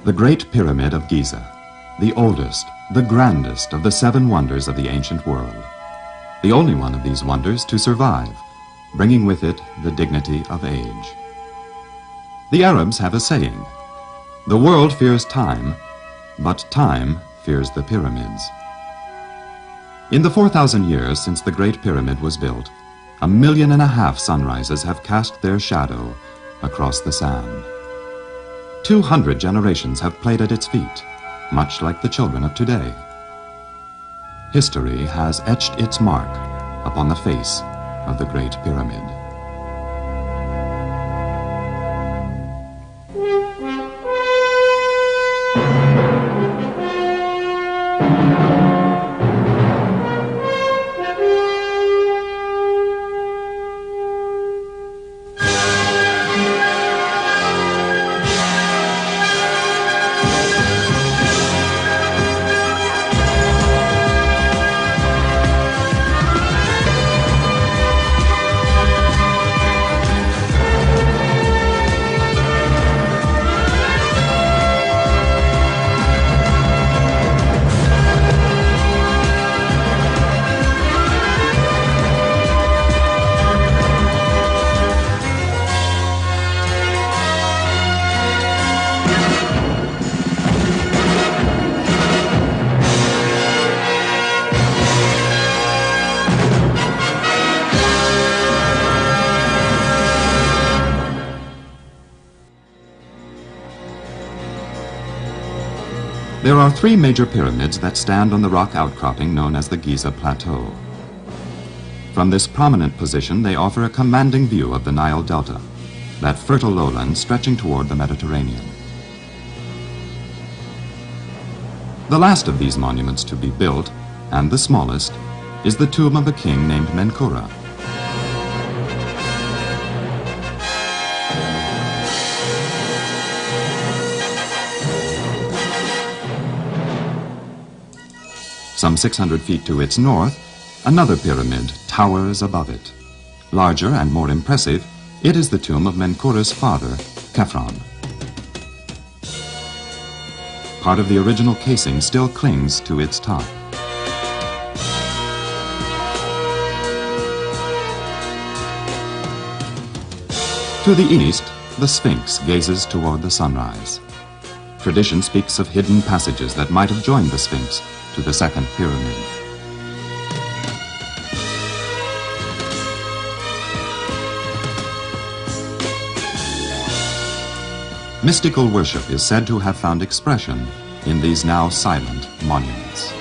The Great Pyramid of Giza, the oldest, the grandest of the 7 wonders of the ancient world. The only one of these wonders to survive, bringing with it the dignity of age. The Arabs have a saying, "The world fears time, but time fears the pyramids." In the 4,000 years since the Great Pyramid was built, 1.5 million sunrises have cast their shadow across the sand. 200 generations have played at its feet, much like the children of today. History has etched its mark upon the face of the Great Pyramid. There are 3 major pyramids that stand on the rock outcropping known as the Giza Plateau. From this prominent position, they offer a commanding view of the Nile Delta, that fertile lowland stretching toward the Mediterranean. The last of these monuments to be built, and the smallest, is the tomb of a king named Menkura. Some 600 feet to its north, another pyramid towers above it. Larger and more impressive, it is the tomb of Menkura's father, Khephren. Part of the original casing still clings to its top. To the east, the Sphinx gazes toward the sunrise. Tradition speaks of hidden passages that might have joined the Sphinx to the second pyramid. Mystical worship is said to have found expression in these now silent monuments.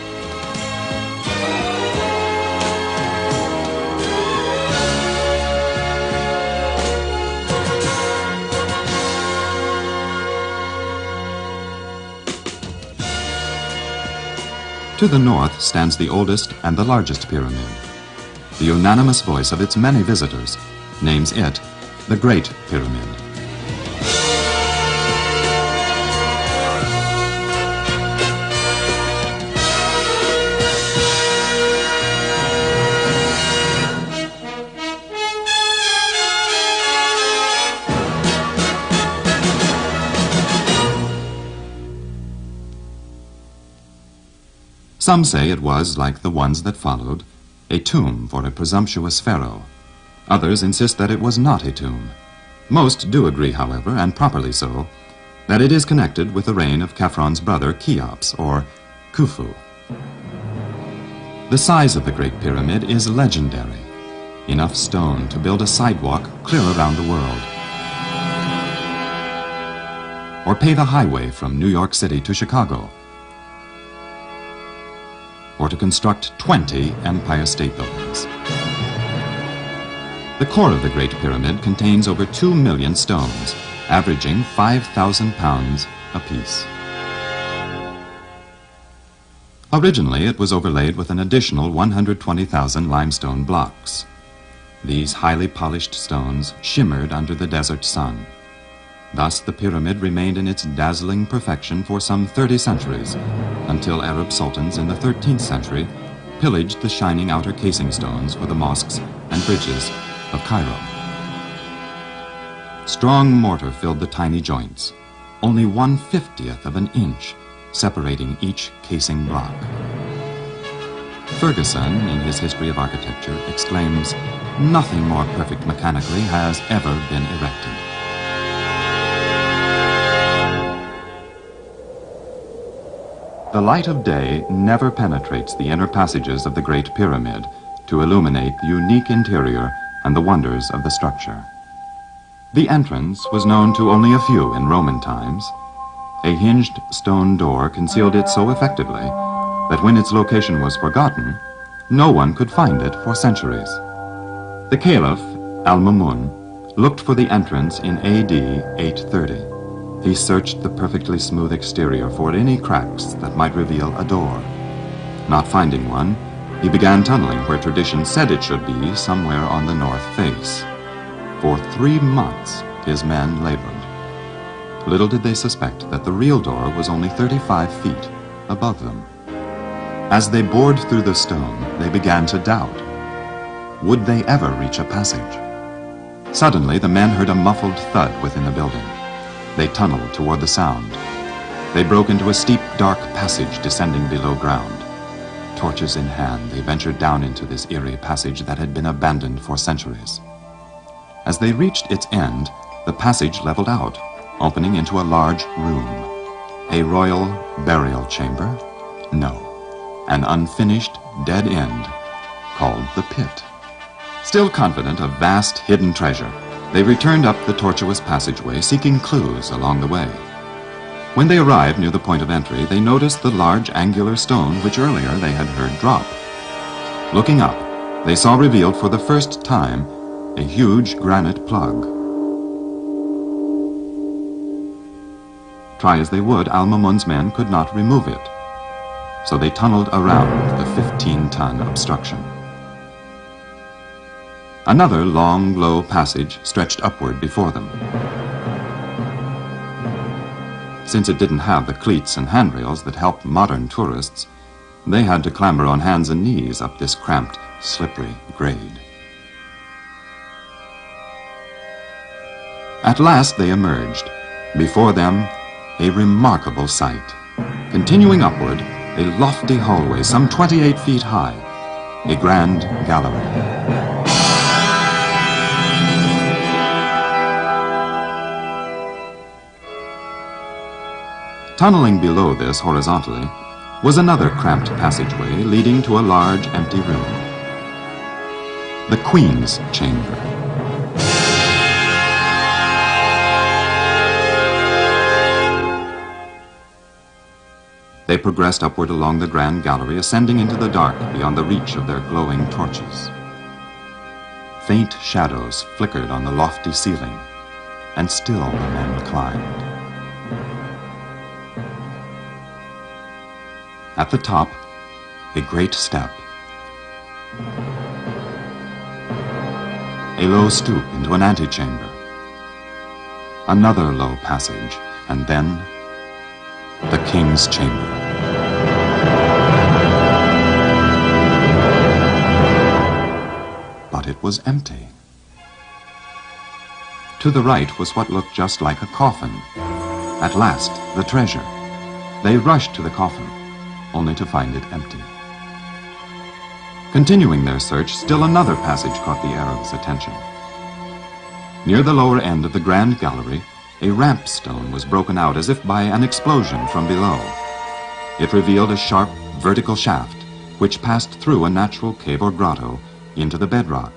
To the north stands the oldest and the largest pyramid. The unanimous voice of its many visitors names it the Great Pyramid. Some say it was, like the ones that followed, a tomb for a presumptuous pharaoh. Others insist that it was not a tomb. Most do agree, however, and properly so, that it is connected with the reign of Khepren's brother Cheops, or Khufu. The size of the Great Pyramid is legendary. Enough stone to build a sidewalk clear around the world, or pave a highway from New York City to Chicago, or to construct 20 Empire State Buildings. The core of the Great Pyramid contains over 2 million stones, averaging 5,000 pounds apiece. Originally, it was overlaid with an additional 120,000 limestone blocks. These highly polished stones shimmered under the desert sun. Thus, the pyramid remained in its dazzling perfection for some 30 centuries, until Arab sultans in the 13th century pillaged the shining outer casing stones for the mosques and bridges of Cairo. Strong mortar filled the tiny joints. only 1/50th of an inch separating each casing block. Ferguson, in his History of Architecture, exclaims, "Nothing more perfect mechanically has ever been erected." The light of day never penetrates the inner passages of the Great Pyramid to illuminate the unique interior and the wonders of the structure. The entrance was known to only a few in Roman times. A hinged stone door concealed it so effectively that when its location was forgotten, no one could find it for centuries. The Caliph, Al-Mamun, looked for the entrance in AD 830. He searched the perfectly smooth exterior for any cracks that might reveal a door. Not finding one, he began tunneling where tradition said it should be, somewhere on the north face. For 3 months, his men labored. Little did they suspect that the real door was only 35 feet above them. As they bored through the stone, they began to doubt. Would they ever reach a passage? Suddenly, the men heard a muffled thud within the building. They tunneled toward the sound. They broke into a steep, dark passage descending below ground. Torches in hand, they ventured down into this eerie passage that had been abandoned for centuries. As they reached its end, the passage leveled out, opening into a large room. A royal burial chamber? No. An unfinished, dead end called the pit. Still confident of vast hidden treasure, they returned up the tortuous passageway, seeking clues along the way. When they arrived near the point of entry, they noticed the large angular stone which earlier they had heard drop. Looking up, they saw revealed for the first time a huge granite plug. Try as they would, Al-Mamun's men could not remove it, so they tunneled around the 15-ton obstruction. Another long, low passage stretched upward before them. Since it didn't have the cleats and handrails that help modern tourists, they had to clamber on hands and knees up this cramped, slippery grade. At last they emerged. Before them, a remarkable sight. Continuing upward, a lofty hallway some 28 feet high, a grand gallery. Tunneling below this horizontally was another cramped passageway leading to a large empty room. The Queen's Chamber. They progressed upward along the grand gallery, ascending into the dark beyond the reach of their glowing torches. Faint shadows flickered on the lofty ceiling, and still the men climbed. At the top, a great step. A low stoop into an antechamber. Another low passage, and then the King's Chamber. But it was empty. To the right was what looked just like a coffin. At last, the treasure. They rushed to the coffin, only to find it empty. Continuing their search, still another passage caught the Arab's attention. Near the lower end of the grand gallery, a ramp stone was broken out as if by an explosion from below. It revealed a sharp, vertical shaft, which passed through a natural cave or grotto into the bedrock.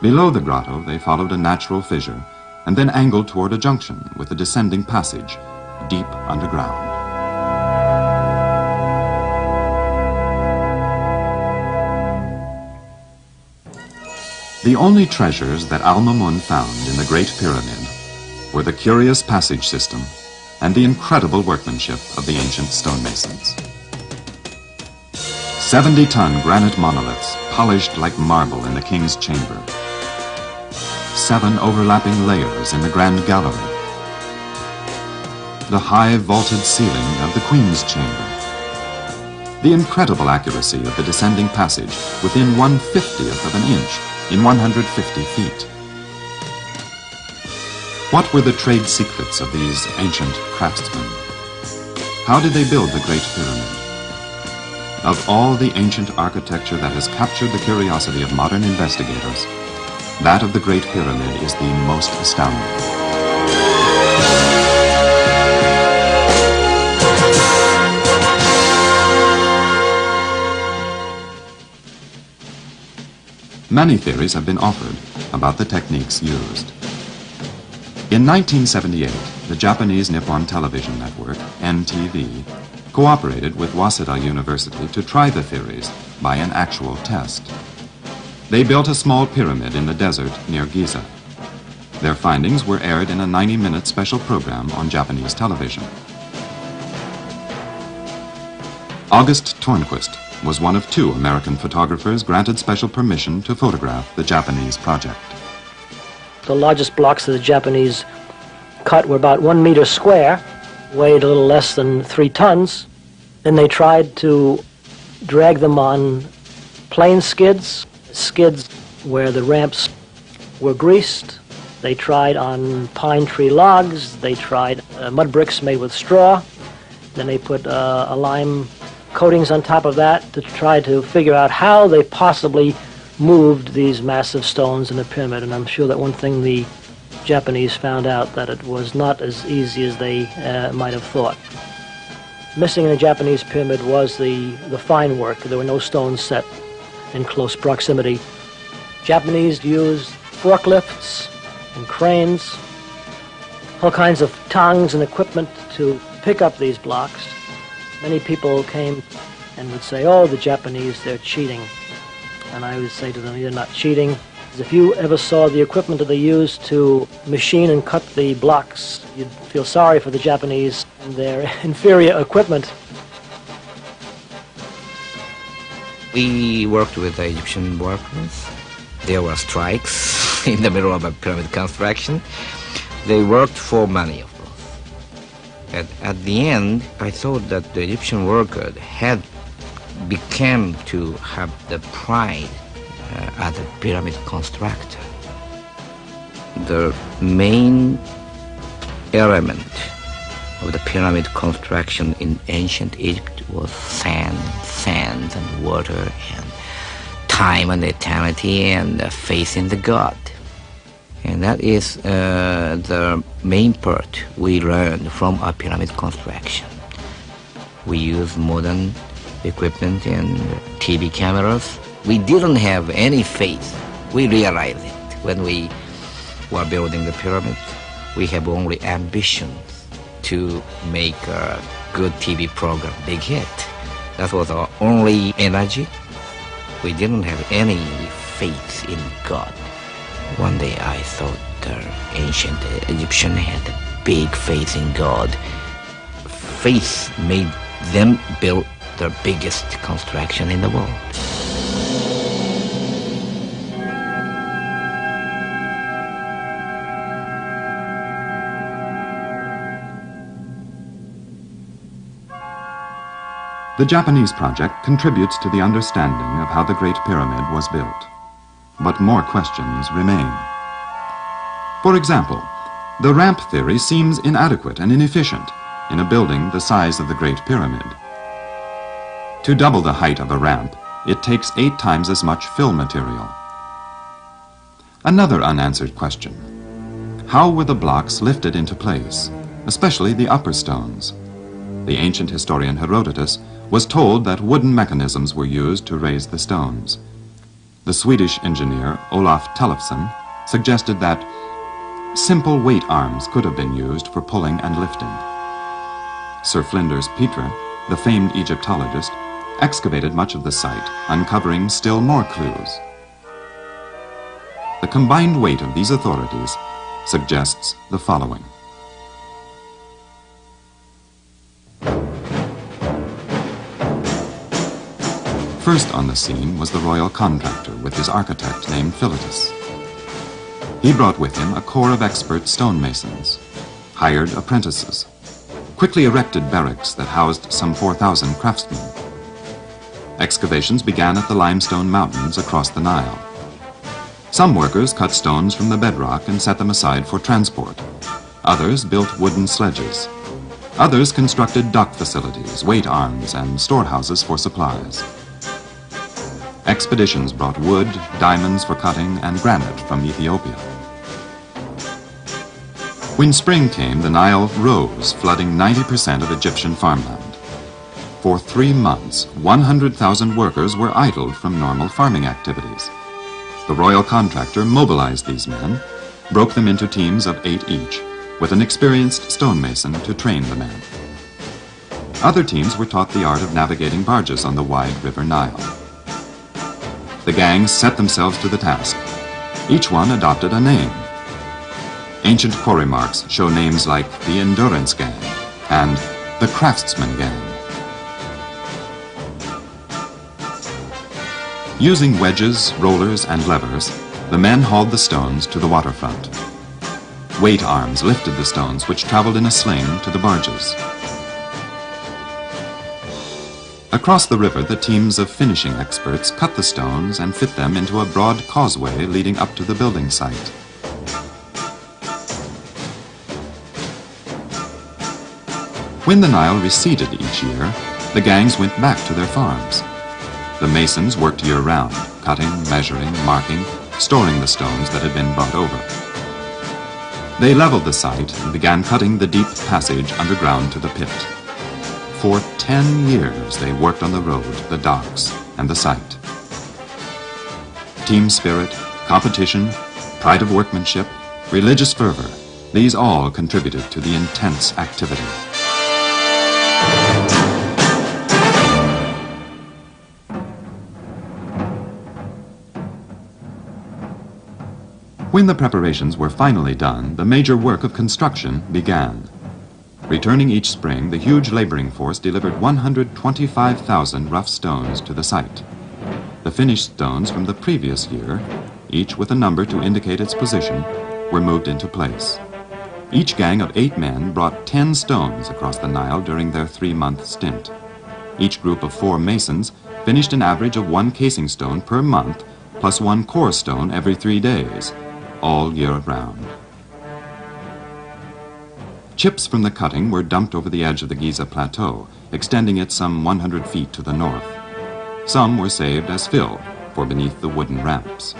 Below the grotto, they followed a natural fissure and then angled toward a junction with a descending passage deep underground. The only treasures that Al-Mamun found in the Great Pyramid were the curious passage system and the incredible workmanship of the ancient stonemasons. 70-ton granite monoliths polished like marble in the King's Chamber. 7 overlapping layers in the Grand Gallery. The high vaulted ceiling of the Queen's Chamber. The incredible accuracy of the descending passage within 1/50th of an inch in 150 feet. What were the trade secrets of these ancient craftsmen? How did they build the Great Pyramid? Of all the ancient architecture that has captured the curiosity of modern investigators, that of the Great Pyramid is the most astounding. Many theories have been offered about the techniques used. In 1978, the Japanese Nippon Television Network, NTV, cooperated with Waseda University to try the theories by an actual test. They built a small pyramid in the desert near Giza. Their findings were aired in a 90-minute special program on Japanese television. August Tornquist was one of 2 American photographers granted special permission to photograph the Japanese project. The largest blocks that the Japanese cut were about 1 meter square, weighed a little less than 3 tons. Then they tried to drag them on plane skids where the ramps were greased. They tried on pine tree logs. They tried mud bricks made with straw. Then they put a lime coatings on top of that to try to figure out how they possibly moved these massive stones in the pyramid. And I'm sure that one thing the Japanese found out, that it was not as easy as they might have thought. Missing in the Japanese pyramid was the fine work. There were no stones set in close proximity. Japanese used forklifts and cranes, all kinds of tongs and equipment to pick up these blocks. Many people came and would say, "Oh, the Japanese, they're cheating." And I would say to them, "You're not cheating. If you ever saw the equipment that they used to machine and cut the blocks, you'd feel sorry for the Japanese and their inferior equipment." We worked with the Egyptian workers. There were strikes in the middle of a pyramid construction. They worked for money, of course. At the end, I thought that the Egyptian worker had become to have the pride as a pyramid constructor. The main element of the pyramid construction in ancient Egypt was sand and water and time and eternity and faith in the God. And that is the main part we learned from our pyramid construction. We use modern equipment and TV cameras. We didn't have any faith. We realized it when we were building the pyramids. We have only ambitions to make a good TV program, big hit. That was our only energy. We didn't have any faith in God. One day I thought the ancient Egyptians had a big faith in God. Faith made them build the biggest construction in the world. The Japanese project contributes to the understanding of how the Great Pyramid was built. But more questions remain. For example, the ramp theory seems inadequate and inefficient in a building the size of the Great Pyramid. To double the height of a ramp, it takes 8 times as much fill material. Another unanswered question: how were the blocks lifted into place, especially the upper stones? The ancient historian Herodotus was told that wooden mechanisms were used to raise the stones. The Swedish engineer Olaf Tellefsen suggested that simple weight arms could have been used for pulling and lifting. Sir Flinders Petrie, the famed Egyptologist, excavated much of the site, uncovering still more clues. The combined weight of these authorities suggests the following. First on the scene was the royal contractor with his architect named Philetus. He brought with him a corps of expert stonemasons, hired apprentices, quickly erected barracks that housed some 4,000 craftsmen. Excavations began at the limestone mountains across the Nile. Some workers cut stones from the bedrock and set them aside for transport, Others built wooden sledges. Others constructed dock facilities, weight arms, and storehouses for supplies. Expeditions brought wood, diamonds for cutting, and granite from Ethiopia. When spring came, the Nile rose, flooding 90% of Egyptian farmland. For 3 months, 100,000 workers were idled from normal farming activities. The royal contractor mobilized these men, broke them into teams of 8 each, with an experienced stonemason to train the men. Other teams were taught the art of navigating barges on the wide river Nile. The gangs set themselves to the task. Each one adopted a name. Ancient quarry marks show names like the Endurance Gang and the Craftsman Gang. Using wedges, rollers, and levers, the men hauled the stones to the waterfront. Weight arms lifted the stones, which traveled in a sling to the barges. Across the river, the teams of finishing experts cut the stones and fit them into a broad causeway leading up to the building site. When the Nile receded each year, the gangs went back to their farms. The masons worked year-round, cutting, measuring, marking, storing the stones that had been brought over. They leveled the site and began cutting the deep passage underground to the pit. For 10 years they worked on the road, the docks, and the site. Team spirit, competition, pride of workmanship, religious fervor, these all contributed to the intense activity. When the preparations were finally done, the major work of construction began. Returning each spring, the huge laboring force delivered 125,000 rough stones to the site. The finished stones from the previous year, each with a number to indicate its position, were moved into place. Each gang of 8 men brought 10 stones across the Nile during their 3-month stint. Each group of 4 masons finished an average of 1 casing stone per month, plus 1 core stone every 3 days, all year round. Chips from the cutting were dumped over the edge of the Giza plateau, extending it some 100 feet to the north. Some were saved as fill for beneath the wooden ramps.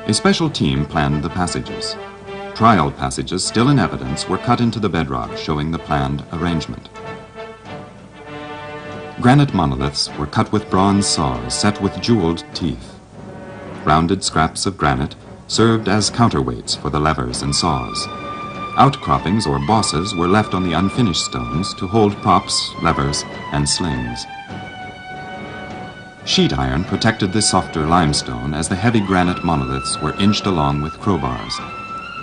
A special team planned the passages. Trial passages still in evidence were cut into the bedrock, showing the planned arrangement. Granite monoliths were cut with bronze saws set with jeweled teeth. Rounded scraps of granite served as counterweights for the levers and saws. Outcroppings or bosses were left on the unfinished stones to hold props, levers, and slings. Sheet iron protected the softer limestone as the heavy granite monoliths were inched along with crowbars.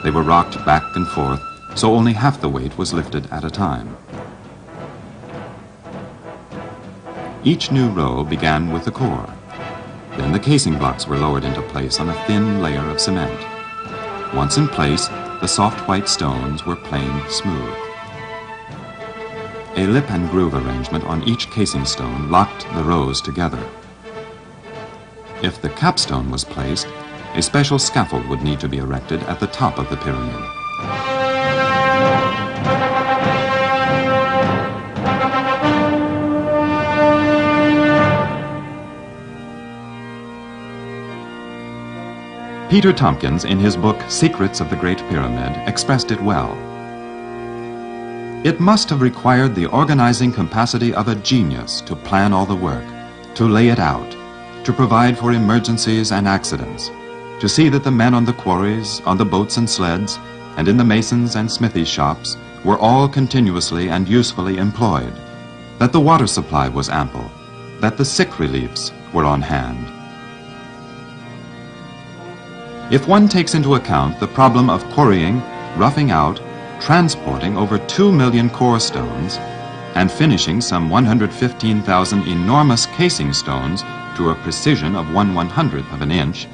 They were rocked back and forth, so only half the weight was lifted at a time. Each new row began with the core. Then the casing blocks were lowered into place on a thin layer of cement. Once in place, the soft white stones were planed smooth. A lip and groove arrangement on each casing stone locked the rows together. If the capstone was placed, a special scaffold would need to be erected at the top of the pyramid. Peter Tompkins, in his book Secrets of the Great Pyramid, expressed it well. It must have required the organizing capacity of a genius to plan all the work, to lay it out, to provide for emergencies and accidents, to see that the men on the quarries, on the boats and sleds, and in the masons' and smithy shops were all continuously and usefully employed, that the water supply was ample, that the sick reliefs were on hand. If one takes into account the problem of quarrying, roughing out, transporting over 2 million core stones, and finishing some 115,000 enormous casing stones to a precision of 1/100th of an inch,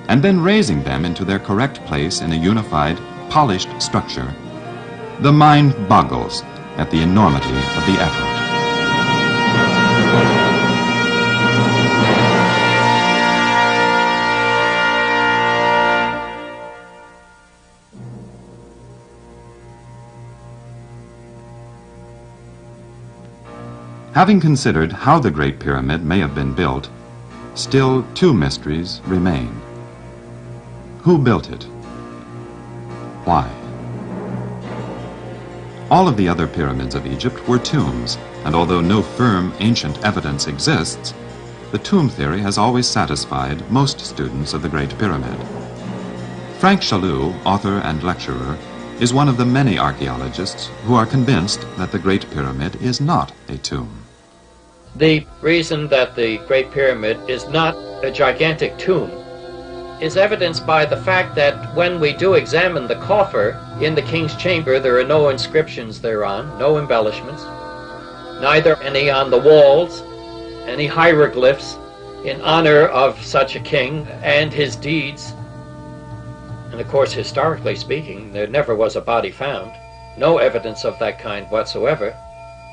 and then raising them into their correct place in a unified, polished structure, the mind boggles at the enormity of the effort. Having considered how the Great Pyramid may have been built, still two mysteries remain. Who built it? Why? All of the other pyramids of Egypt were tombs, and although no firm ancient evidence exists, the tomb theory has always satisfied most students of the Great Pyramid. Frank Chaloux, author and lecturer, is one of the many archaeologists who are convinced that the Great Pyramid is not a tomb. The reason that the Great Pyramid is not a gigantic tomb is evidenced by the fact that when we do examine the coffer in the king's chamber, there are no inscriptions thereon, no embellishments, neither any on the walls, any hieroglyphs in honor of such a king and his deeds. And of course, historically speaking, there never was a body found, no evidence of that kind whatsoever.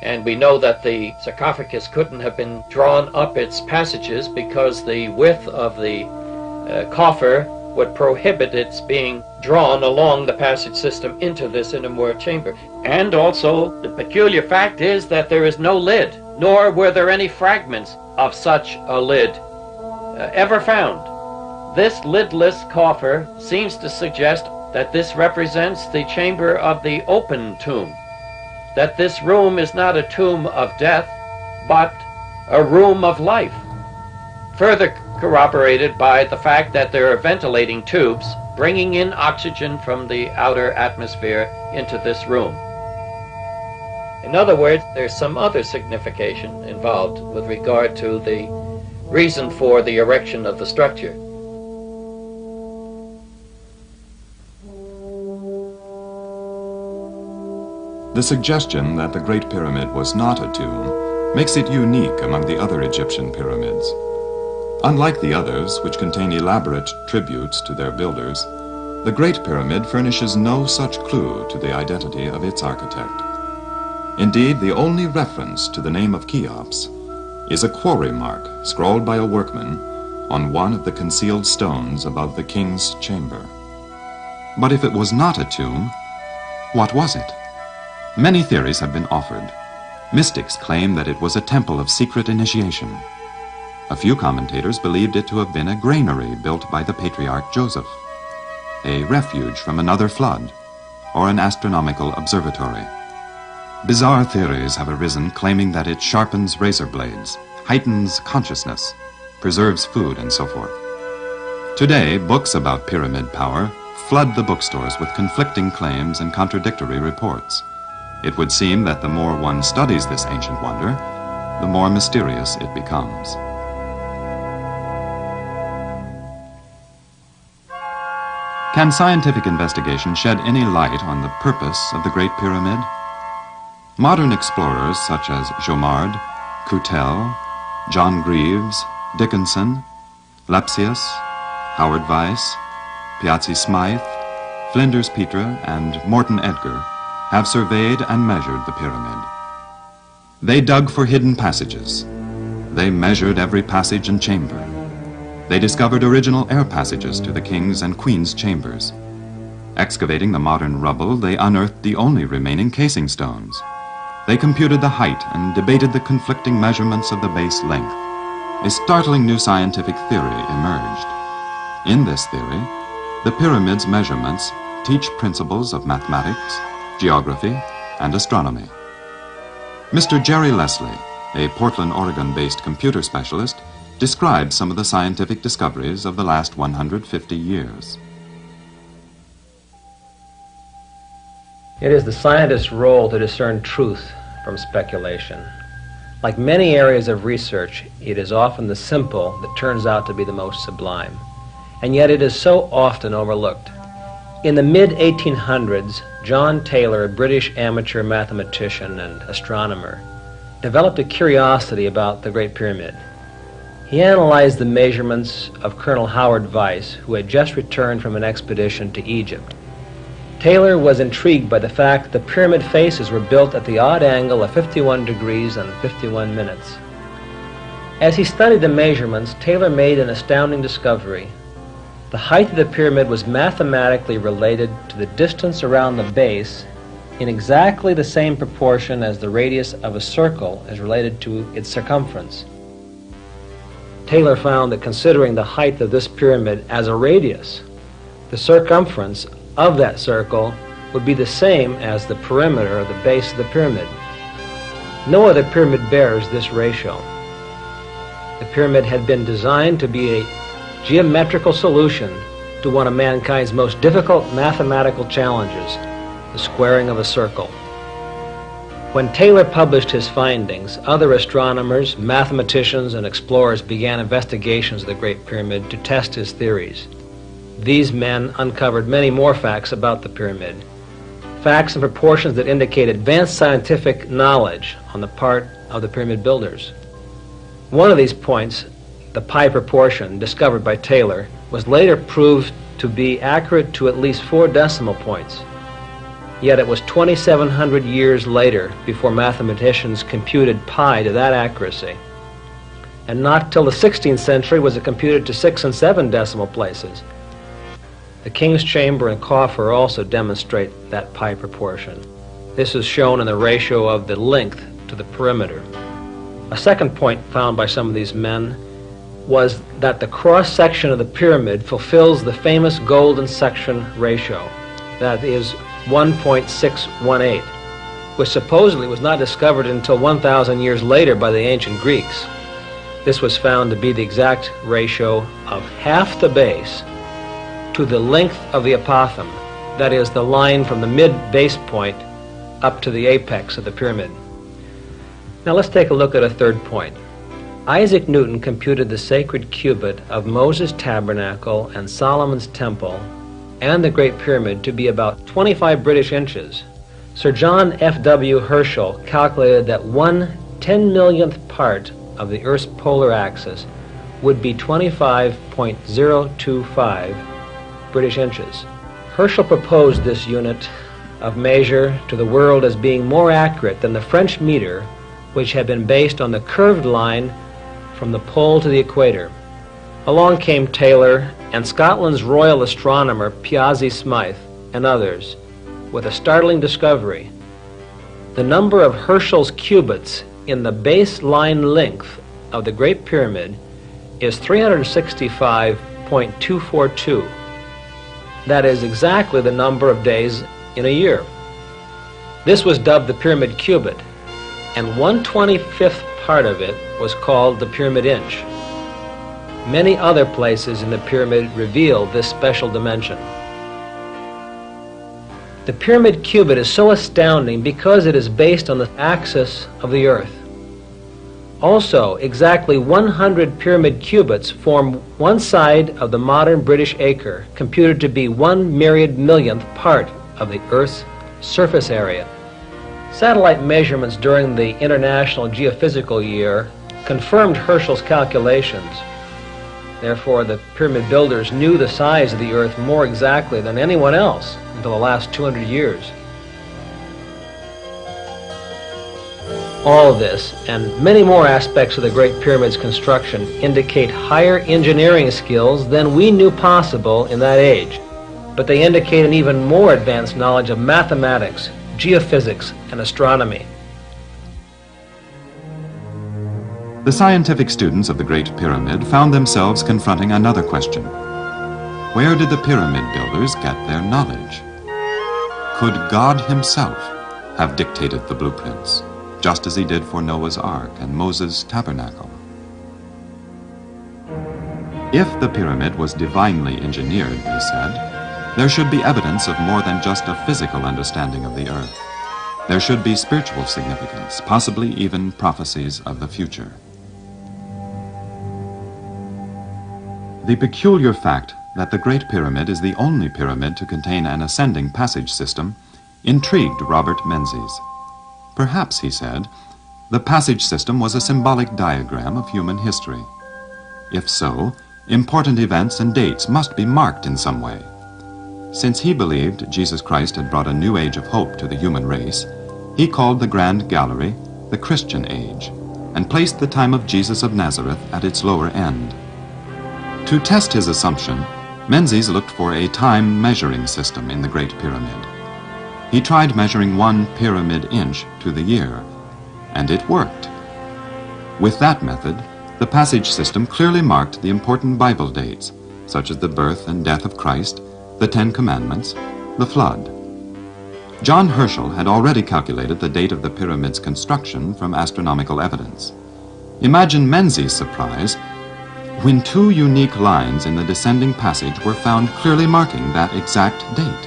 And we know that the sarcophagus couldn't have been drawn up its passages because the width of the coffer would prohibit its being drawn along the passage system into this innermost chamber. And also, the peculiar fact is that there is no lid, nor were there any fragments of such a lid ever found. This lidless coffer seems to suggest that this represents the chamber of the open tomb, that this room is not a tomb of death, but a room of life, further corroborated by the fact that there are ventilating tubes bringing in oxygen from the outer atmosphere into this room. In other words, there's some other signification involved with regard to the reason for the erection of the structure. The suggestion that the Great Pyramid was not a tomb makes it unique among the other Egyptian pyramids. Unlike the others, which contain elaborate tributes to their builders, the Great Pyramid furnishes no such clue to the identity of its architect. Indeed, the only reference to the name of Cheops is a quarry mark scrawled by a workman on one of the concealed stones above the king's chamber. But if it was not a tomb, what was it? Many theories have been offered. Mystics claim that it was a temple of secret initiation. A few commentators believed it to have been a granary built by the patriarch Joseph, a refuge from another flood, or an astronomical observatory. Bizarre theories have arisen claiming that it sharpens razor blades, heightens consciousness, preserves food, and so forth. Today, books about pyramid power flood the bookstores with conflicting claims and contradictory reports. It would seem that the more one studies this ancient wonder, the more mysterious it becomes. Can scientific investigation shed any light on the purpose of the Great Pyramid? Modern explorers such as Jomard, Coutel, John Greaves, Dickinson, Lepsius, Howard Weiss, Piazzi Smythe, Flinders Petre, and Morton Edgar have surveyed and measured the pyramid. They dug for hidden passages. They measured every passage and chamber. They discovered original air passages to the king's and queen's chambers. Excavating the modern rubble, they unearthed the only remaining casing stones. They computed the height and debated the conflicting measurements of the base length. A startling new scientific theory emerged. In this theory, the pyramid's measurements teach principles of mathematics, geography, and astronomy. Mr. Jerry Leslie, a Portland, Oregon-based computer specialist, describes some of the scientific discoveries of the last 150 years. It is the scientist's role to discern truth from speculation. Like many areas of research, it is often the simple that turns out to be the most sublime. And yet it is so often overlooked. In the mid-1800s, John Taylor, a British amateur mathematician and astronomer, developed a curiosity about the Great Pyramid. He analyzed the measurements of Colonel Howard Weiss, who had just returned from an expedition to Egypt. Taylor was intrigued by the fact that the pyramid faces were built at the odd angle of 51 degrees and 51 minutes. As he studied the measurements, Taylor made an astounding discovery. The height of the pyramid was mathematically related to the distance around the base in exactly the same proportion as the radius of a circle is related to its circumference. Taylor found that considering the height of this pyramid as a radius, the circumference of that circle would be the same as the perimeter of the base of the pyramid. No other pyramid bears this ratio. The pyramid had been designed to be a geometrical solution to one of mankind's most difficult mathematical challenges, the squaring of a circle. When Taylor published his findings, other astronomers, mathematicians, and explorers began investigations of the Great Pyramid to test his theories. These men uncovered many more facts about the pyramid, facts and proportions that indicate advanced scientific knowledge on the part of the pyramid builders. One of these points, the pi proportion discovered by Taylor, was later proved to be accurate to at least 4 decimal points. Yet it was 2,700 years later before mathematicians computed pi to that accuracy. And not till the 16th century was it computed to 6 and 7 decimal places. The King's Chamber and coffer also demonstrate that pi proportion. This is shown in the ratio of the length to the perimeter. A second point found by some of these men was that the cross-section of the pyramid fulfills the famous golden section ratio, that is 1.618, which supposedly was not discovered until 1,000 years later by the ancient Greeks. This was found to be the exact ratio of half the base to the length of the apothem, that is, the line from the mid-base point up to the apex of the pyramid. Now let's take a look at a third point. Isaac Newton computed the sacred cubit of Moses' tabernacle and Solomon's temple and the Great Pyramid to be about 25 British inches. Sir John F.W. Herschel calculated that 1/10,000,000th part of the Earth's polar axis would be 25.025 British inches. Herschel proposed this unit of measure to the world as being more accurate than the French meter, which had been based on the curved line from the pole to the equator. Along came Taylor and Scotland's royal astronomer Piazzi Smythe and others with a startling discovery. The number of Herschel's cubits in the baseline length of the Great Pyramid is 365.242. That is exactly the number of days in a year. This was dubbed the pyramid cubit, and 1/25th part of it was called the pyramid inch. Many other places in the pyramid reveal this special dimension. The pyramid cubit is so astounding because it is based on the axis of the Earth. Also, exactly 100 pyramid cubits form one side of the modern British acre, computed to be 1/myriad-millionth part of the Earth's surface area. Satellite measurements during the International Geophysical Year confirmed Herschel's calculations. Therefore, the pyramid builders knew the size of the Earth more exactly than anyone else until the last 200 years. All this and many more aspects of the Great Pyramid's construction indicate higher engineering skills than we knew possible in that age, but they indicate an even more advanced knowledge of mathematics, geophysics, and astronomy. The scientific students of the Great Pyramid found themselves confronting another question. Where did the pyramid builders get their knowledge? Could God himself have dictated the blueprints, just as he did for Noah's Ark and Moses' tabernacle? If the pyramid was divinely engineered, they said, there should be evidence of more than just a physical understanding of the earth. There should be spiritual significance, possibly even prophecies of the future. The peculiar fact that the Great Pyramid is the only pyramid to contain an ascending passage system intrigued Robert Menzies. Perhaps, he said, the passage system was a symbolic diagram of human history. If so, important events and dates must be marked in some way. Since he believed Jesus Christ had brought a new age of hope to the human race, he called the Grand Gallery the Christian Age, and placed the time of Jesus of Nazareth at its lower end. To test his assumption, Menzies looked for a time measuring system in the Great Pyramid. He tried measuring 1 pyramid inch to the year, and it worked. With that method, the passage system clearly marked the important Bible dates, such as the birth and death of Christ, the 10 Commandments, the flood. John Herschel had already calculated the date of the pyramid's construction from astronomical evidence. Imagine Menzies' surprise when 2 unique lines in the descending passage were found clearly marking that exact date,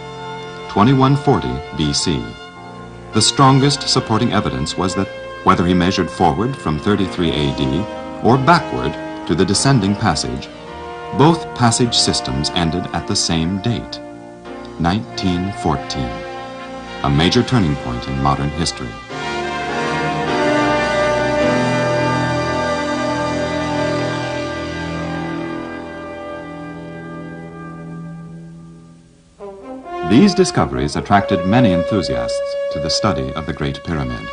2140 BC. The strongest supporting evidence was that whether he measured forward from 33 AD or backward to the descending passage, both passage systems ended at the same date, 1914, a major turning point in modern history. These discoveries attracted many enthusiasts to the study of the Great Pyramid.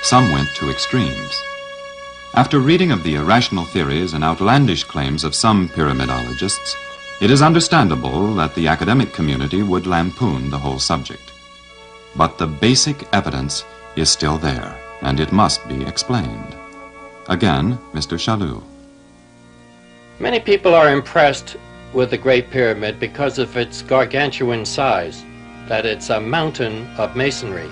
Some went to extremes. After reading of the irrational theories and outlandish claims of some pyramidologists, it is understandable that the academic community would lampoon the whole subject. But the basic evidence is still there, and it must be explained. Again, Mr. Chaloux. Many people are impressed with the Great Pyramid because of its gargantuan size, that it's a mountain of masonry.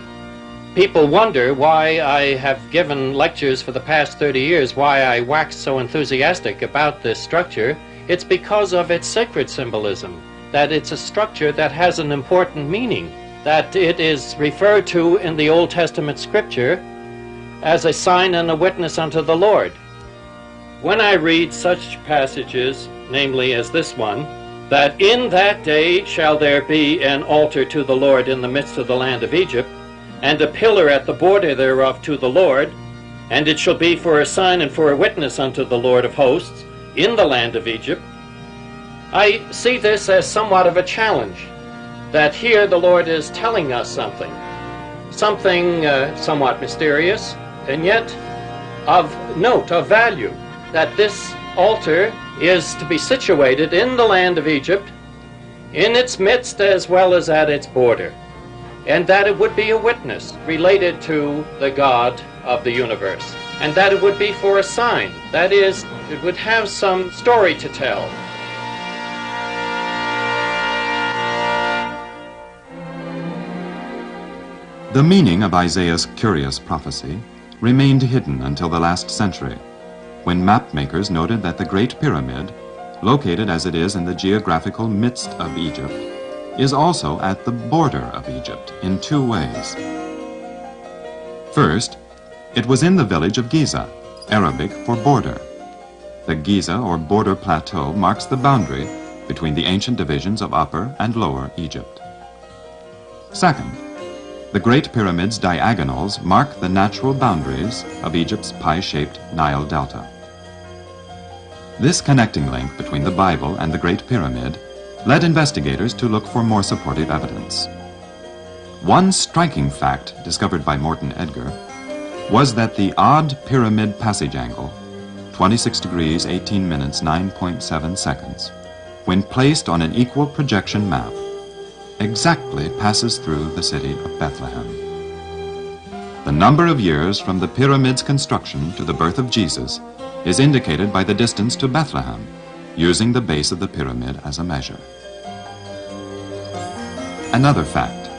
People wonder why I have given lectures for the past 30 years, why I wax so enthusiastic about this structure. It's because of its sacred symbolism, that it's a structure that has an important meaning, that it is referred to in the Old Testament scripture as a sign and a witness unto the Lord. When I read such passages, namely as this one, that in that day shall there be an altar to the Lord in the midst of the land of Egypt, and a pillar at the border thereof to the Lord, and it shall be for a sign and for a witness unto the Lord of hosts in the land of Egypt, I see this as somewhat of a challenge, that here the Lord is telling us something somewhat mysterious, and yet of note, of value, that this altar is to be situated in the land of Egypt, in its midst as well as at its border, and that it would be a witness related to the God of the universe, and that it would be for a sign, that is, it would have some story to tell. The meaning of Isaiah's curious prophecy remained hidden until the last century, when map makers noted that the Great Pyramid, located as it is in the geographical midst of Egypt, is also at the border of Egypt in 2 ways. First, it was in the village of Giza, Arabic for border. The Giza or border plateau marks the boundary between the ancient divisions of Upper and Lower Egypt. Second, the Great Pyramid's diagonals mark the natural boundaries of Egypt's pie-shaped Nile Delta. This connecting link between the Bible and the Great Pyramid led investigators to look for more supportive evidence. One striking fact discovered by Morton Edgar was that the odd pyramid passage angle, 26 degrees 18 minutes 9.7 seconds, when placed on an equal projection map, exactly passes through the city of Bethlehem. The number of years from the pyramid's construction to the birth of Jesus is indicated by the distance to Bethlehem, using the base of the pyramid as a measure. Another fact: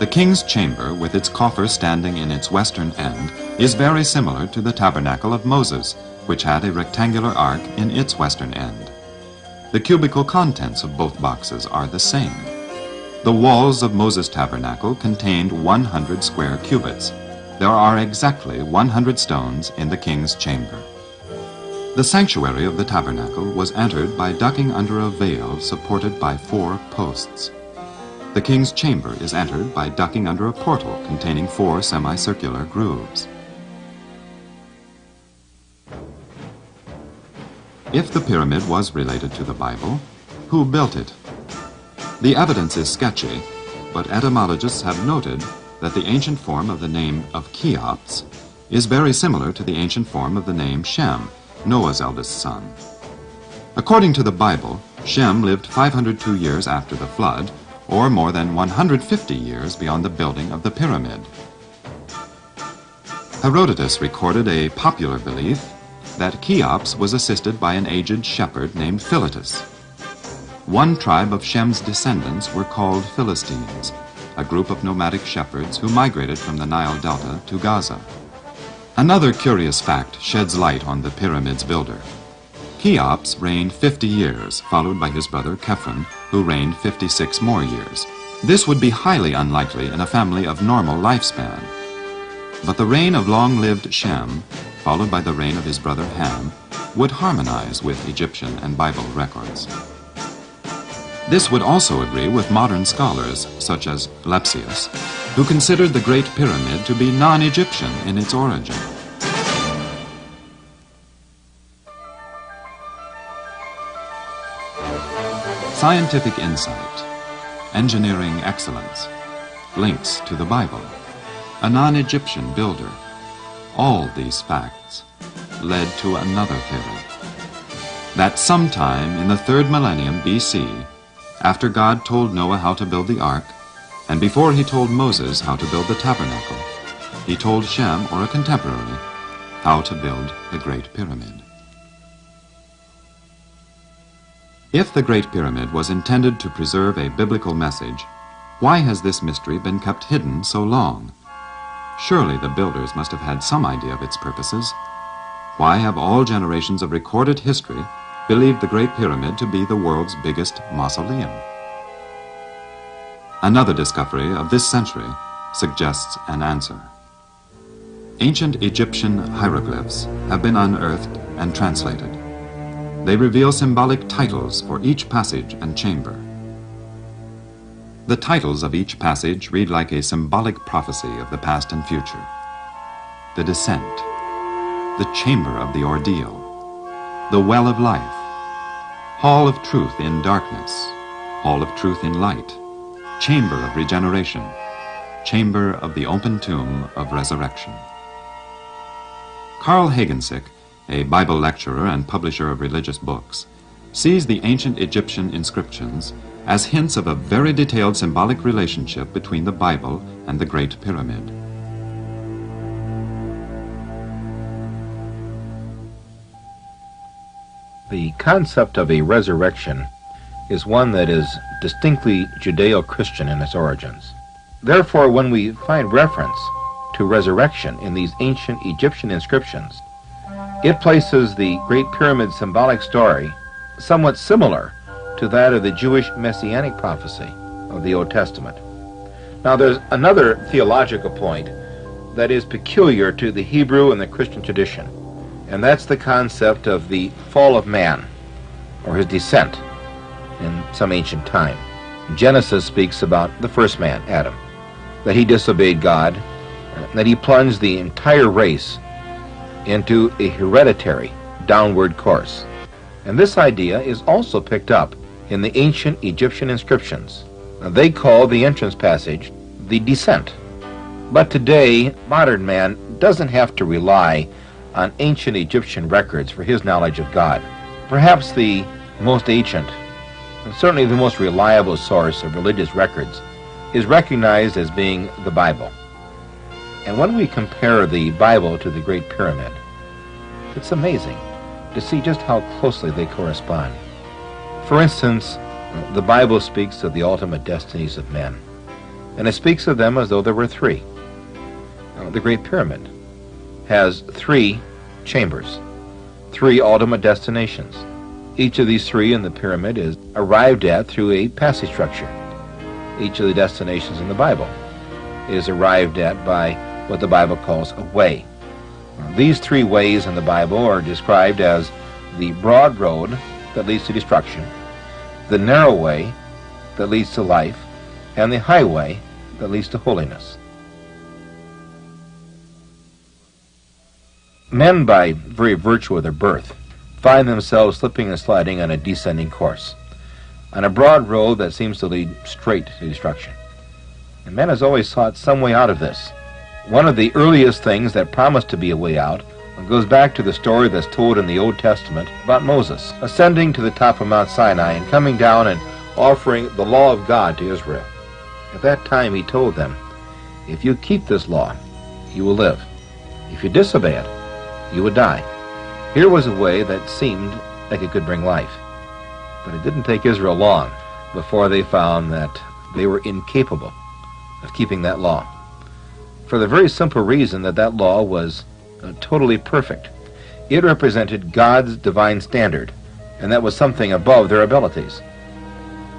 the king's chamber, with its coffer standing in its western end, is very similar to the tabernacle of Moses, which had a rectangular ark in its western end. The cubical contents of both boxes are the same. The walls of Moses' tabernacle contained 100 square cubits. There are exactly 100 stones in the king's chamber. The sanctuary of the tabernacle was entered by ducking under a veil supported by 4 posts. The king's chamber is entered by ducking under a portal containing 4 semicircular grooves. If the pyramid was related to the Bible, who built it? The evidence is sketchy, but etymologists have noted that the ancient form of the name of Cheops is very similar to the ancient form of the name Shem, Noah's eldest son. According to the Bible, Shem lived 502 years after the flood, or more than 150 years beyond the building of the pyramid. Herodotus recorded a popular belief that Cheops was assisted by an aged shepherd named Philetus. One tribe of Shem's descendants were called Philistines, a group of nomadic shepherds who migrated from the Nile Delta to Gaza. Another curious fact sheds light on the pyramid's builder. Cheops reigned 50 years, followed by his brother Khephren, who reigned 56 more years. This would be highly unlikely in a family of normal lifespan. But the reign of long-lived Shem, followed by the reign of his brother Ham, would harmonize with Egyptian and Bible records. This would also agree with modern scholars, such as Lepsius, who considered the Great Pyramid to be non-Egyptian in its origin. Scientific insight, engineering excellence, links to the Bible, a non-Egyptian builder. All these facts led to another theory. That sometime in the 3rd millennium BC, after God told Noah how to build the ark, and before he told Moses how to build the tabernacle, he told Shem, or a contemporary, how to build the Great Pyramid. If the Great Pyramid was intended to preserve a biblical message, why has this mystery been kept hidden so long? Surely the builders must have had some idea of its purposes. Why have all generations of recorded history believed the Great Pyramid to be the world's biggest mausoleum? Another discovery of this century suggests an answer. Ancient Egyptian hieroglyphs have been unearthed and translated. They reveal symbolic titles for each passage and chamber. The titles of each passage read like a symbolic prophecy of the past and future. The Descent, the Chamber of the Ordeal, the Well of Life, Hall of Truth in Darkness, Hall of Truth in Light, Chamber of Regeneration, Chamber of the Open Tomb of Resurrection. Carl Hagensick, a Bible lecturer and publisher of religious books, sees the ancient Egyptian inscriptions as hints of a very detailed symbolic relationship between the Bible and the Great Pyramid. The concept of a resurrection is one that is distinctly Judeo-Christian in its origins. Therefore, when we find reference to resurrection in these ancient Egyptian inscriptions, it places the Great Pyramid symbolic story somewhat similar to that of the Jewish messianic prophecy of the Old Testament. Now, there's another theological point that is peculiar to the Hebrew and the Christian tradition, and that's the concept of the fall of man, or his descent in some ancient time. Genesis speaks about the first man, Adam, that he disobeyed God, that he plunged the entire race into a hereditary downward course. And this idea is also picked up in the ancient Egyptian inscriptions. Now, they call the entrance passage the descent. But today, modern man doesn't have to rely on ancient Egyptian records for his knowledge of God. Perhaps the most ancient, and certainly the most reliable source of religious records, is recognized as being the Bible. And when we compare the Bible to the Great Pyramid, it's amazing to see just how closely they correspond. For instance, the Bible speaks of the ultimate destinies of men, and it speaks of them as though there were three. The Great Pyramid has 3 chambers, 3 ultimate destinations. Each of these 3 in the pyramid is arrived at through a passage structure. Each of the destinations in the Bible is arrived at by what the Bible calls a way. These 3 ways in the Bible are described as the broad road that leads to destruction, the narrow way that leads to life, and the highway that leads to holiness. Men, by very virtue of their birth, find themselves slipping and sliding on a descending course, on a broad road that seems to lead straight to destruction. And man has always sought some way out of this. One of the earliest things that promised to be a way out goes back to the story that's told in the Old Testament about Moses ascending to the top of Mount Sinai and coming down and offering the law of God to Israel. At that time he told them, if you keep this law, you will live. If you disobey it, you would die. Here was a way that seemed like it could bring life. But it didn't take Israel long before they found that they were incapable of keeping that law, for the very simple reason that that law was totally perfect. It represented God's divine standard, and that was something above their abilities.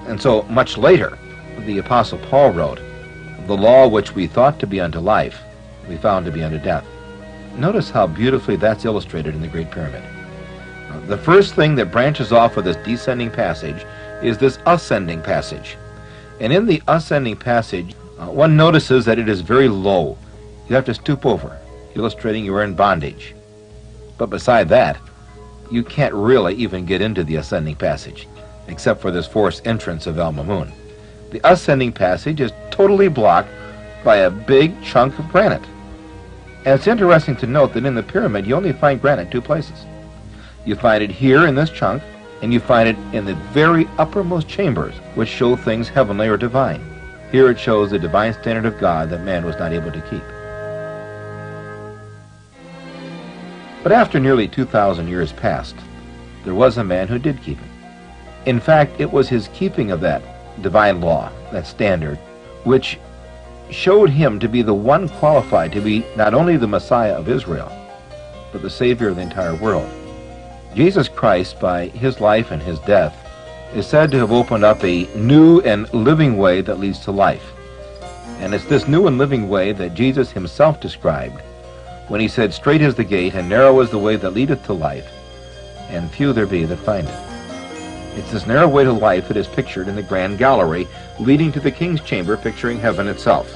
And so much later, the Apostle Paul wrote, the law which we thought to be unto life, we found to be unto death. Notice how beautifully that's illustrated in the Great Pyramid. The first thing that branches off of this descending passage is this ascending passage. And in the ascending passage, one notices that it is very low. You have to stoop over, illustrating you are in bondage. But beside that, you can't really even get into the ascending passage, except for this forced entrance of El Mamun. The ascending passage is totally blocked by a big chunk of granite. And it's interesting to note that in the pyramid, you only find granite two places. You find it here in this chunk, and you find it in the very uppermost chambers, which show things heavenly or divine. Here it shows the divine standard of God that man was not able to keep. But after nearly 2,000 years passed, there was a man who did keep it. In fact, it was his keeping of that divine law, that standard, which showed him to be the one qualified to be not only the Messiah of Israel, but the Savior of the entire world. Jesus Christ, by his life and his death, is said to have opened up a new and living way that leads to life. And it's this new and living way that Jesus himself described when he said, straight is the gate, and narrow is the way that leadeth to life, and few there be that find it. It's this narrow way to life that is pictured in the grand gallery leading to the king's chamber, picturing heaven itself.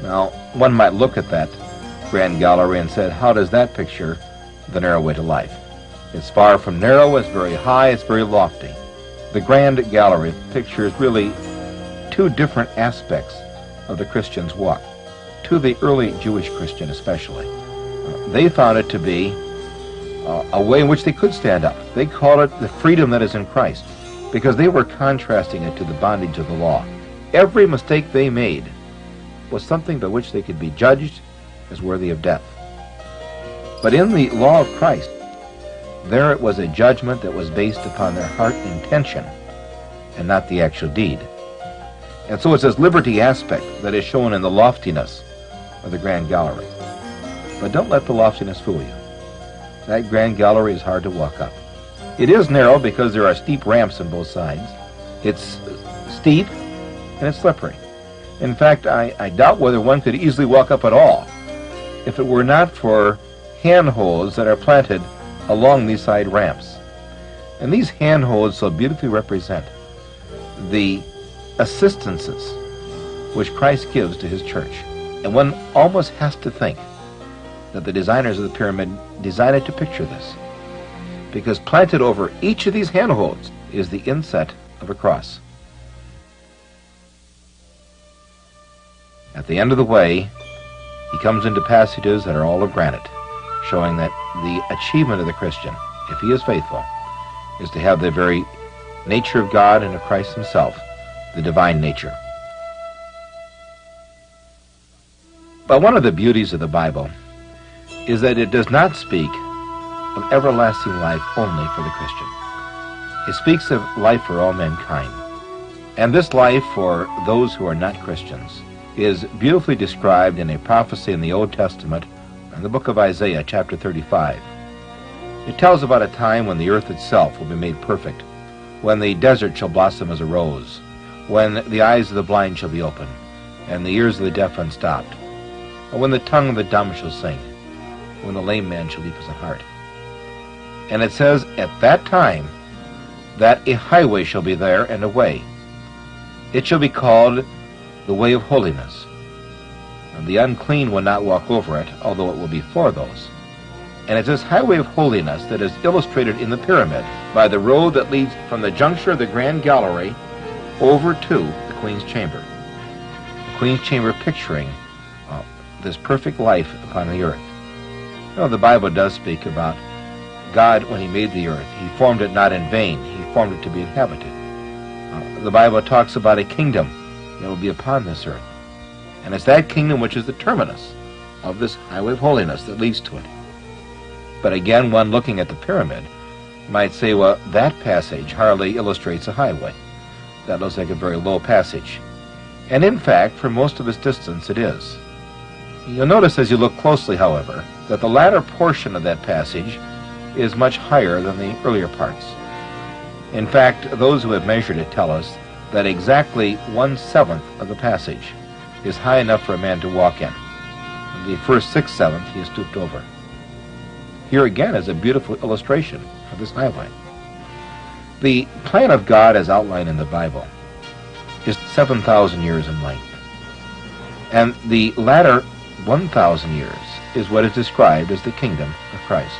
Now, one might look at that grand gallery and say, how does that picture the narrow way to life? It's far from narrow, it's very high, it's very lofty. The grand gallery pictures really two different aspects of the Christian's walk. To the early Jewish Christian especially, they found it to be a way in which they could stand up. They called it the freedom that is in Christ, because they were contrasting it to the bondage of the law. Every mistake they made was something by which they could be judged as worthy of death. But in the law of Christ, there it was a judgment that was based upon their heart intention and not the actual deed. And so it's this liberty aspect that is shown in the loftiness of the grand gallery. But don't let the loftiness fool you. That grand gallery is hard to walk up. It is narrow because there are steep ramps on both sides. It's steep and it's slippery. In fact, I doubt whether one could easily walk up at all if it were not for handholds that are planted along these side ramps. And these handholds so beautifully represent the assistances which Christ gives to his church. And one almost has to think that the designers of the pyramid designed it to picture this, because planted over each of these handholds is the inset of a cross. At the end of the way, he comes into passages that are all of granite, showing that the achievement of the Christian, if he is faithful, is to have the very nature of God and of Christ himself, the divine nature. But one of the beauties of the Bible is that it does not speak of everlasting life only for the Christian. It speaks of life for all mankind. And this life for those who are not Christians is beautifully described in a prophecy in the Old Testament in the book of Isaiah, chapter 35. It tells about a time when the earth itself will be made perfect, when the desert shall blossom as a rose, when the eyes of the blind shall be opened, and the ears of the deaf unstopped, and when the tongue of the dumb shall sing, when the lame man shall leap as an hart. And it says, at that time, that a highway shall be there and a way. It shall be called the way of holiness. And the unclean will not walk over it, although it will be for those. And it's this highway of holiness that is illustrated in the pyramid by the road that leads from the juncture of the grand gallery over to the Queen's Chamber. The Queen's Chamber picturing this perfect life upon the earth. You know, the Bible does speak about God when he made the earth. He formed it not in vain. He formed it to be inhabited. The Bible talks about a kingdom that will be upon this earth. And it's that kingdom which is the terminus of this highway of holiness that leads to it. But again, one looking at the pyramid might say, well, that passage hardly illustrates a highway. That looks like a very low passage. And in fact, for most of its distance, it is. You'll notice as you look closely, however, that the latter portion of that passage is much higher than the earlier parts. In fact, those who have measured it tell us that exactly 1/7 of the passage is high enough for a man to walk in. The first 6/7 he is stooped over. Here again is a beautiful illustration of this highway. The plan of God as outlined in the Bible is 7,000 years in length. And the latter 1,000 years is what is described as the kingdom of Christ.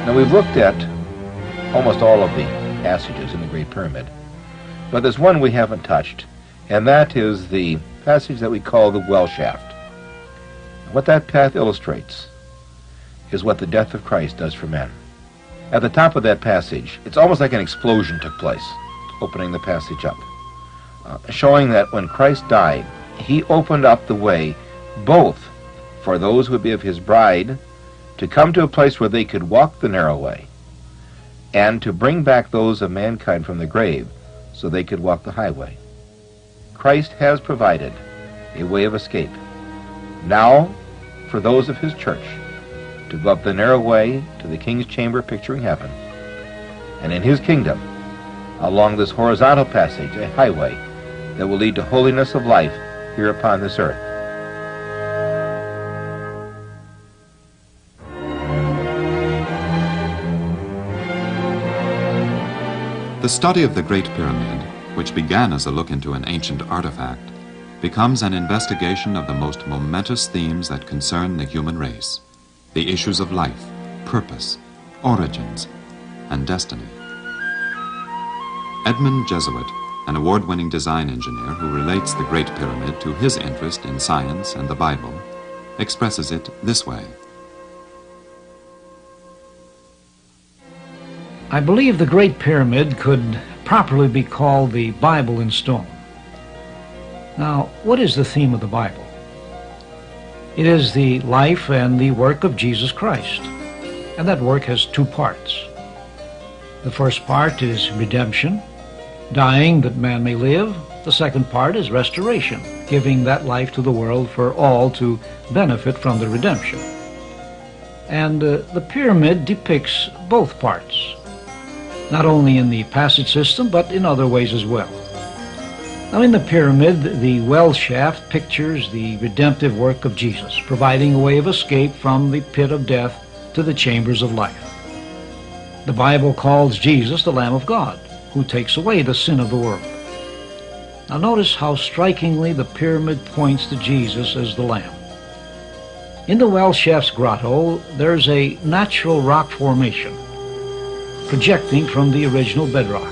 Now we've looked at almost all of the passages in the Great Pyramid, but there's one we haven't touched, and that is the passage that we call the well shaft. What that path illustrates is what the death of Christ does for men. At the top of that passage, it's almost like an explosion took place, opening the passage up, showing that when Christ died, he opened up the way both for those who would be of his bride to come to a place where they could walk the narrow way, and to bring back those of mankind from the grave so they could walk the highway. Christ has provided a way of escape. Now, for those of his church, to go up the narrow way to the king's chamber picturing heaven, and in his kingdom, along this horizontal passage, a highway that will lead to holiness of life here upon this earth. The study of the Great Pyramid, which began as a look into an ancient artifact, becomes an investigation of the most momentous themes that concern the human race, the issues of life, purpose, origins, and destiny. Edmund Jesuit, an award-winning design engineer who relates the Great Pyramid to his interest in science and the Bible, expresses it this way. I believe the Great Pyramid could properly be called the Bible in stone. Now, what is the theme of the Bible? It is the life and the work of Jesus Christ, and that work has two parts. The first part is redemption, dying that man may live. The second part is restoration, giving that life to the world for all to benefit from the redemption. And the pyramid depicts both parts, not only in the passage system, but in other ways as well. Now, in the pyramid, the well shaft pictures the redemptive work of Jesus, providing a way of escape from the pit of death to the chambers of life. The Bible calls Jesus the Lamb of God, who takes away the sin of the world. Now, notice how strikingly the pyramid points to Jesus as the Lamb. In the well shaft's grotto, there's a natural rock formation projecting from the original bedrock.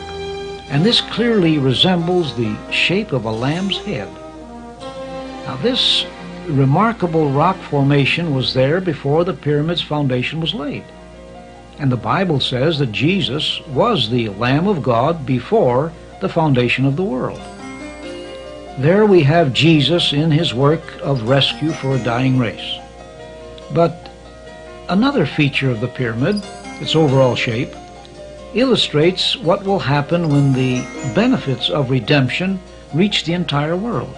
And this clearly resembles the shape of a lamb's head. Now, this remarkable rock formation was there before the pyramid's foundation was laid. And the Bible says that Jesus was the Lamb of God before the foundation of the world. There we have Jesus in his work of rescue for a dying race. But another feature of the pyramid, its overall shape, illustrates what will happen when the benefits of redemption reach the entire world.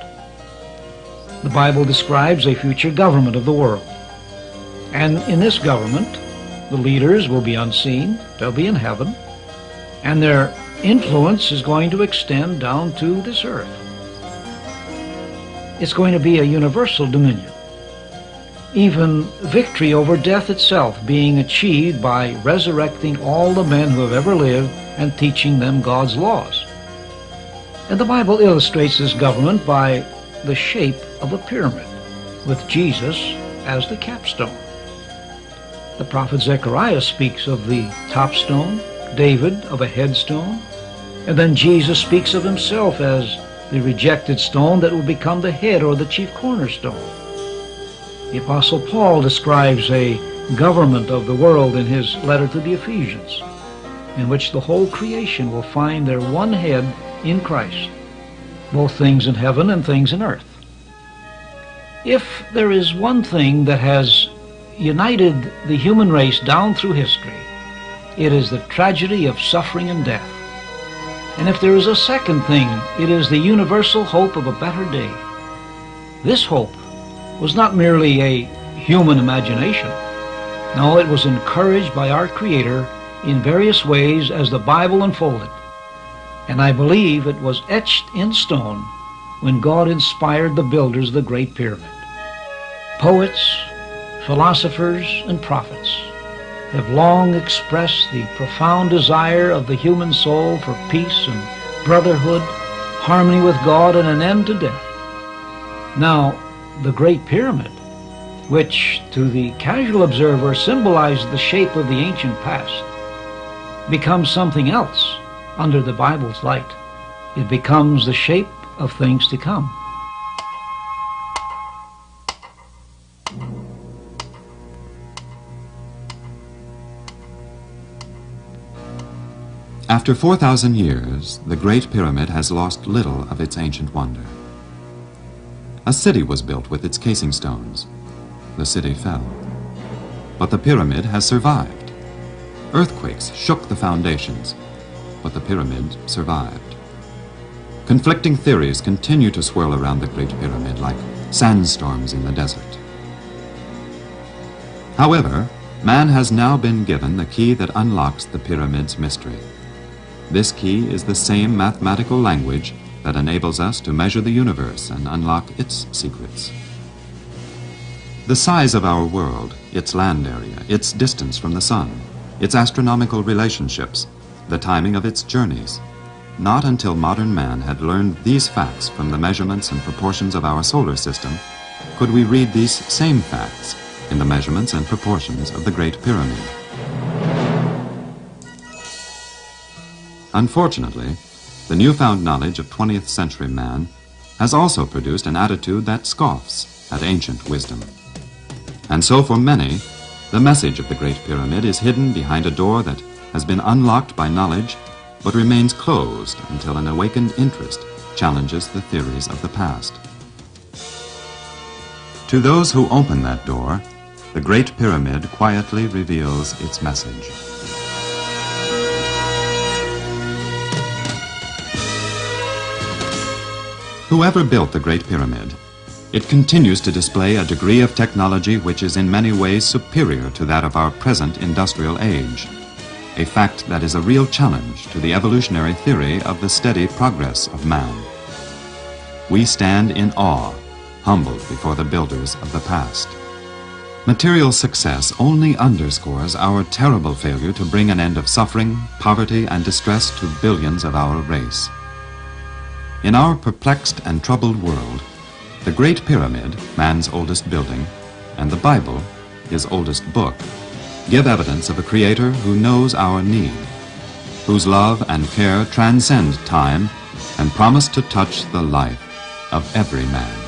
The Bible describes a future government of the world. And in this government, the leaders will be unseen, they'll be in heaven, and their influence is going to extend down to this earth. It's going to be a universal dominion. Even victory over death itself being achieved by resurrecting all the men who have ever lived and teaching them God's laws. And the Bible illustrates this government by the shape of a pyramid, with Jesus as the capstone. The prophet Zechariah speaks of the top stone, David of a headstone, and then Jesus speaks of himself as the rejected stone that will become the head or the chief cornerstone. The Apostle Paul describes a government of the world in his letter to the Ephesians. in which the whole creation will find their one head in Christ, both things in heaven and things in earth. If there is one thing that has united the human race down through history, it is the tragedy of suffering and death. And if there is a second thing, it is the universal hope of a better day. This hope was not merely a human imagination. No, it was encouraged by our Creator in various ways as the Bible unfolded. And I believe it was etched in stone when God inspired the builders of the Great Pyramid. Poets, philosophers, and prophets have long expressed the profound desire of the human soul for peace and brotherhood, harmony with God, and an end to death. Now, the Great Pyramid, which to the casual observer symbolized the shape of the ancient past, becomes something else under the Bible's light. It becomes the shape of things to come. After 4,000 years, the Great Pyramid has lost little of its ancient wonder. A city was built with its casing stones. The city fell. But the pyramid has survived. Earthquakes shook the foundations, but the pyramid survived. Conflicting theories continue to swirl around the Great Pyramid like sandstorms in the desert. However, man has now been given the key that unlocks the pyramid's mystery. This key is the same mathematical language that enables us to measure the universe and unlock its secrets. The size of our world, its land area, its distance from the sun, its astronomical relationships, the timing of its journeys. Not until modern man had learned these facts from the measurements and proportions of our solar system could we read these same facts in the measurements and proportions of the Great Pyramid. Unfortunately, the newfound knowledge of 20th century man has also produced an attitude that scoffs at ancient wisdom. And so for many, the message of the Great Pyramid is hidden behind a door that has been unlocked by knowledge but remains closed until an awakened interest challenges the theories of the past. To those who open that door, the Great Pyramid quietly reveals its message. Whoever built the Great Pyramid, it continues to display a degree of technology which is in many ways superior to that of our present industrial age, a fact that is a real challenge to the evolutionary theory of the steady progress of man. We stand in awe, humbled before the builders of the past. Material success only underscores our terrible failure to bring an end of suffering, poverty, and distress to billions of our race. In our perplexed and troubled world, the Great Pyramid, man's oldest building, and the Bible, his oldest book, give evidence of a Creator who knows our need, whose love and care transcend time and promise to touch the life of every man.